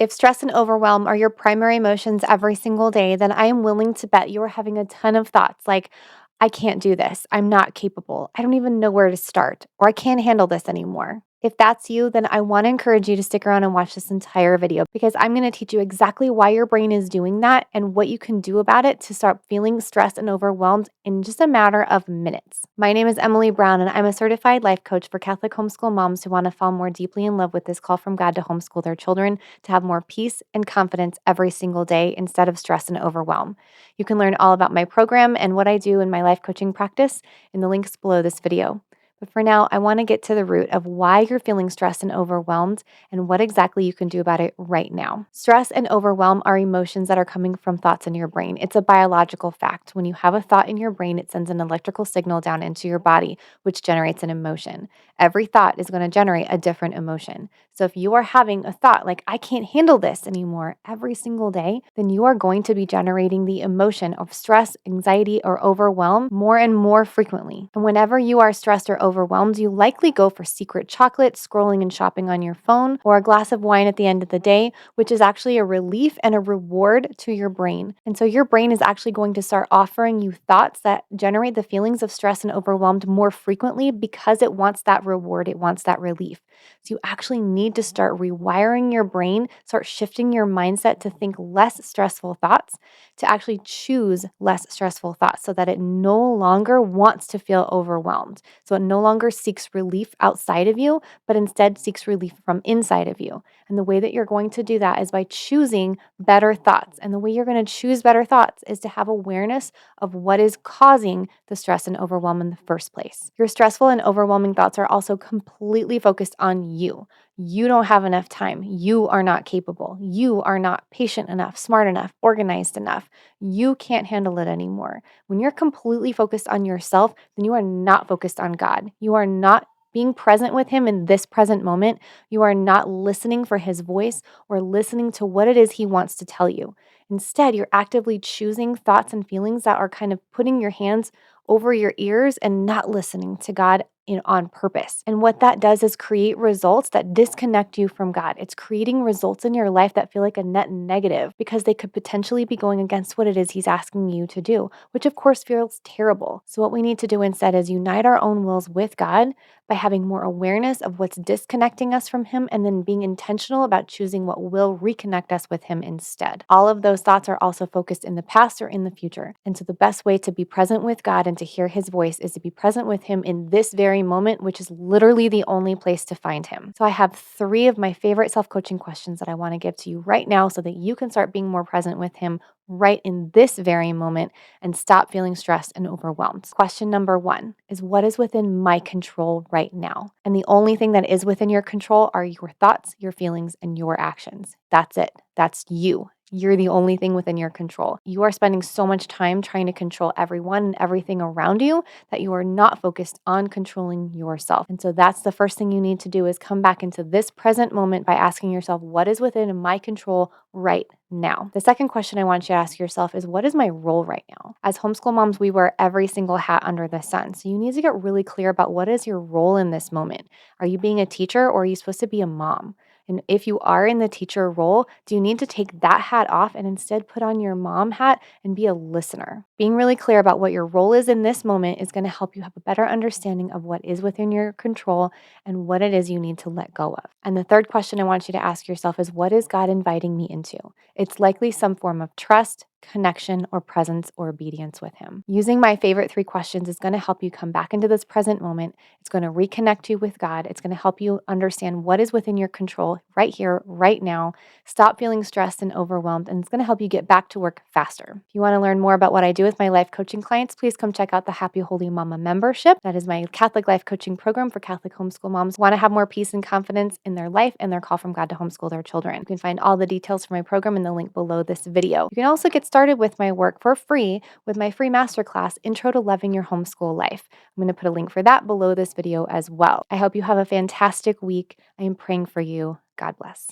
If stress and overwhelm are your primary emotions every single day, then I am willing to bet you are having a ton of thoughts like, I can't do this. I'm not capable. I don't even know where to start, or I can't handle this anymore. If that's you, then I want to encourage you to stick around and watch this entire video because I'm going to teach you exactly why your brain is doing that and what you can do about it to start feeling stressed and overwhelmed in just a matter of minutes. My name is Emily Brown, and I'm a certified life coach for Catholic homeschool moms who want to fall more deeply in love with this call from God to homeschool their children, to have more peace and confidence every single day instead of stress and overwhelm. You can learn all about my program and what I do in my life coaching practice in the links below this video. But for now, I want to get to the root of why you're feeling stressed and overwhelmed and what exactly you can do about it right now. Stress and overwhelm are emotions that are coming from thoughts in your brain. It's a biological fact. When you have a thought in your brain, it sends an electrical signal down into your body, which generates an emotion. Every thought is going to generate a different emotion. So if you are having a thought like, I can't handle this anymore every single day, then you are going to be generating the emotion of stress, anxiety, or overwhelm more and more frequently. And whenever you are stressed or overwhelmed, you likely go for secret chocolate, scrolling and shopping on your phone, or a glass of wine at the end of the day, which is actually a relief and a reward to your brain. And so your brain is actually going to start offering you thoughts that generate the feelings of stress and overwhelmed more frequently because it wants that reward, it wants that relief. So you actually need to start rewiring your brain, start shifting your mindset to think less stressful thoughts, to actually choose less stressful thoughts so that it no longer wants to feel overwhelmed. So it no longer seeks relief outside of you, but instead seeks relief from inside of you. And the way that you're going to do that is by choosing better thoughts. And the way you're going to choose better thoughts is to have awareness of what is causing the stress and overwhelm in the first place. Your stressful and overwhelming thoughts are also completely focused on you. You don't have enough time. You are not capable. You are not patient enough, smart enough, organized enough. You can't handle it anymore. When you're completely focused on yourself, then you are not focused on God. You are not being present with Him in this present moment. You are not listening for His voice or listening to what it is He wants to tell you. Instead, you're actively choosing thoughts and feelings that are kind of putting your hands over your ears and not listening to God on purpose. And what that does is create results that disconnect you from God. It's creating results in your life that feel like a net negative because they could potentially be going against what it is He's asking you to do, which of course feels terrible. So what we need to do instead is unite our own wills with God by having more awareness of what's disconnecting us from Him and then being intentional about choosing what will reconnect us with Him instead. All of those thoughts are also focused in the past or in the future. And so the best way to be present with God and to hear His voice is to be present with Him in this very moment, which is literally the only place to find Him. So I have 3 of my favorite self-coaching questions that I want to give to you right now so that you can start being more present with Him right in this very moment and stop feeling stressed and overwhelmed. Question number 1 is, what is within my control right now? And the only thing that is within your control are your thoughts, your feelings, and your actions. That's it. That's you. You're the only thing within your control. You are spending so much time trying to control everyone and everything around you that you are not focused on controlling yourself. And so that's the first thing you need to do, is come back into this present moment by asking yourself, what is within my control right now? The second question I want you to ask yourself is, what is my role right now? As homeschool moms, we wear every single hat under the sun. So you need to get really clear about what is your role in this moment. Are you being a teacher, or are you supposed to be a mom? And if you are in the teacher role, do you need to take that hat off and instead put on your mom hat and be a listener? Being really clear about what your role is in this moment is going to help you have a better understanding of what is within your control and what it is you need to let go of. And the third question I want you to ask yourself is, what is God inviting me into? It's likely some form of trust, connection, or presence or obedience with Him. Using my favorite 3 questions is going to help you come back into this present moment. It's going to reconnect you with God. It's going to help you understand what is within your control right here, right now. Stop feeling stressed and overwhelmed, and it's going to help you get back to work faster. If you want to learn more about what I do with my life coaching clients, please come check out the Happy Holy Mama membership. That is my Catholic life coaching program for Catholic homeschool moms who want to have more peace and confidence in their life and their call from God to homeschool their children. You can find all the details for my program in the link below this video. You can also get started with my work for free with my free masterclass, Intro to Loving Your Homeschool Life. I'm going to put a link for that below this video as well. I hope you have a fantastic week. I am praying for you. God bless.